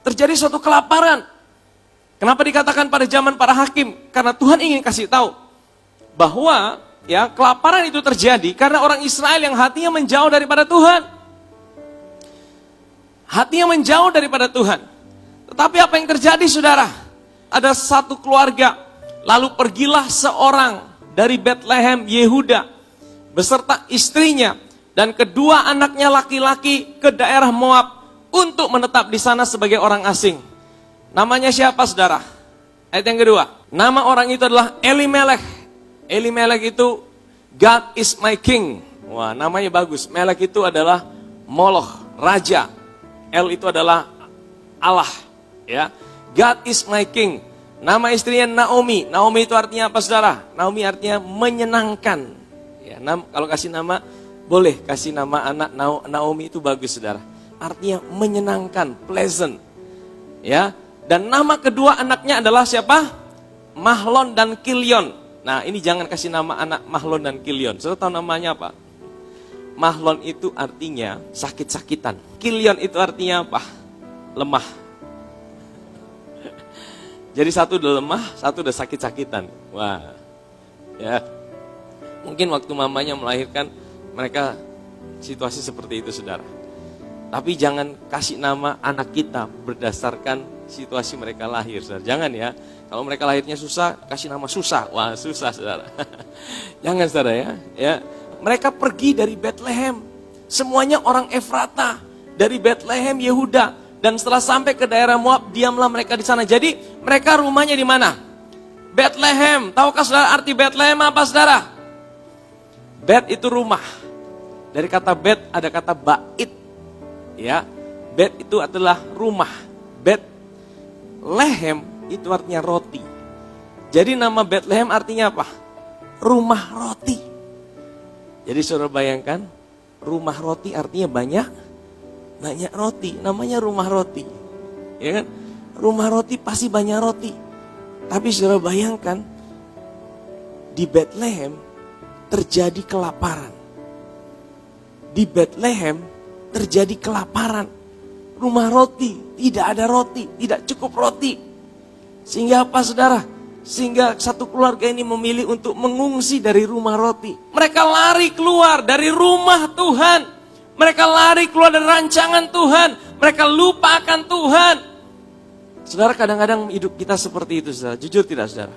Terjadi suatu kelaparan. Kenapa dikatakan pada zaman para hakim? Karena Tuhan ingin kasih tahu bahwa ya kelaparan itu terjadi karena orang Israel yang hatinya menjauh daripada Tuhan. Hatinya menjauh daripada Tuhan. Tetapi apa yang terjadi, saudara? Ada satu keluarga, lalu pergilah seorang dari Bethlehem Yehuda beserta istrinya dan kedua anaknya laki-laki ke daerah Moab untuk menetap di sana sebagai orang asing. Namanya siapa, saudara? Ayat yang kedua. Nama orang itu adalah Elimelech. Elimelech itu God is my king. Wah, namanya bagus. Melech itu adalah Moloch, raja. El itu adalah Allah. Ya, God is my king. Nama istrinya Naomi. Naomi itu artinya apa, saudara? Naomi artinya menyenangkan. Ya, kalau kasih nama, boleh kasih nama anak Naomi itu bagus, saudara. Artinya menyenangkan, pleasant. Ya, dan nama kedua anaknya adalah siapa? Mahlon dan Kilion. Nah, ini jangan kasih nama anak Mahlon dan Kilion. Saudara tahu namanya apa? Mahlon itu artinya sakit-sakitan. Kilion itu artinya apa? Lemah. Jadi satu udah lemah, satu udah sakit-sakitan. Wah, ya. Mungkin waktu mamanya melahirkan, mereka situasi seperti itu, saudara. Tapi jangan kasih nama anak kita berdasarkan situasi mereka lahir, saudara. Jangan ya. Kalau mereka lahirnya susah, kasih nama susah. Wah, susah, saudara. Jangan, saudara ya. Ya. Mereka pergi dari Bethlehem. Semuanya orang Efrata. Dari Bethlehem Yehuda. Dan setelah sampai ke daerah Moab, diamlah mereka di sana. Jadi mereka rumahnya di mana? Bethlehem. Tahukah saudara arti Bethlehem apa, saudara? Bet itu rumah. Dari kata bet ada kata bait. Ya, bet itu adalah rumah. Bet lehem itu artinya roti. Jadi nama Bethlehem artinya apa? Rumah roti. Jadi saudara bayangkan, rumah roti artinya banyak roti. Namanya rumah roti. Ya kan? Rumah roti pasti banyak roti. Tapi saudara bayangkan, di Bethlehem terjadi kelaparan. Di Bethlehem terjadi kelaparan. Rumah roti, tidak ada roti, tidak cukup roti. Sehingga apa, saudara? Sehingga satu keluarga ini memilih untuk mengungsi dari rumah roti. Mereka lari keluar dari rumah Tuhan. Mereka lari keluar dari rancangan Tuhan. Mereka lupa akan Tuhan. Saudara, kadang-kadang hidup kita seperti itu, saudara. Jujur tidak, saudara?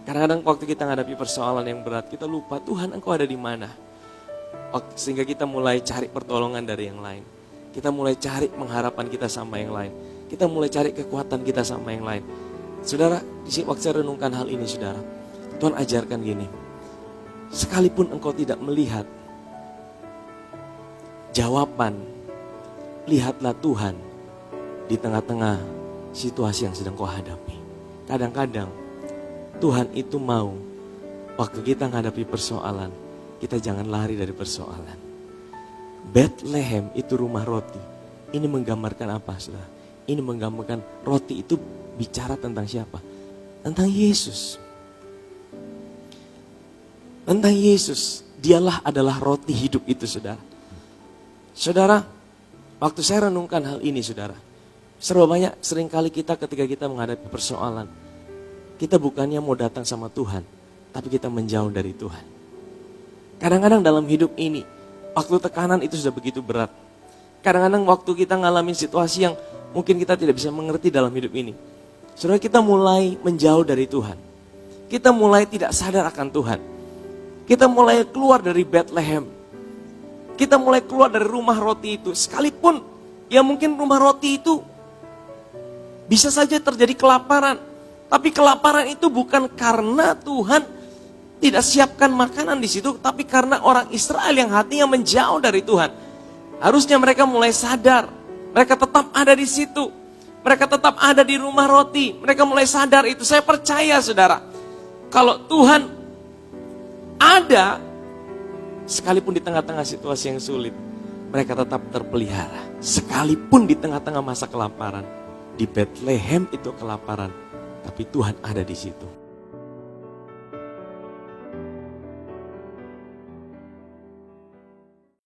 Kadang-kadang waktu kita menghadapi persoalan yang berat, kita lupa Tuhan, Engkau ada di mana. Sehingga kita mulai cari pertolongan dari yang lain. Kita mulai cari pengharapan kita sama yang lain. Kita mulai cari kekuatan kita sama yang lain. Saudara, waktu saya renungkan hal ini, saudara, Tuhan ajarkan gini. Sekalipun engkau tidak melihat jawaban, lihatlah Tuhan di tengah-tengah situasi yang sedang kau hadapi. Kadang-kadang Tuhan itu mau waktu kita menghadapi persoalan, kita jangan lari dari persoalan. Bethlehem itu rumah roti. Ini menggambarkan apa, saudara? Ini menggambarkan roti itu bicara tentang siapa? Tentang Yesus. Tentang Yesus. Dialah adalah roti hidup itu, saudara. Saudara, waktu saya renungkan hal ini, saudara, seringkali kita ketika kita menghadapi persoalan, kita bukannya mau datang sama Tuhan, tapi kita menjauh dari Tuhan. Kadang-kadang dalam hidup ini, waktu tekanan itu sudah begitu berat. Kadang-kadang waktu kita ngalamin situasi yang mungkin kita tidak bisa mengerti dalam hidup ini. Saudara, kita mulai menjauh dari Tuhan. Kita mulai tidak sadar akan Tuhan. Kita mulai keluar dari Bethlehem. Kita mulai keluar dari rumah roti itu. Sekalipun ya mungkin rumah roti itu bisa saja terjadi kelaparan. Tapi kelaparan itu bukan karena Tuhan tidak siapkan makanan di situ, tapi karena orang Israel yang hatinya menjauh dari Tuhan. Harusnya mereka mulai sadar, mereka tetap ada di situ. Mereka tetap ada di rumah roti, mereka mulai sadar itu. Saya percaya, saudara, kalau Tuhan ada, sekalipun di tengah-tengah situasi yang sulit, mereka tetap terpelihara. Sekalipun di tengah-tengah masa kelaparan, di Bethlehem itu kelaparan, tapi Tuhan ada di situ.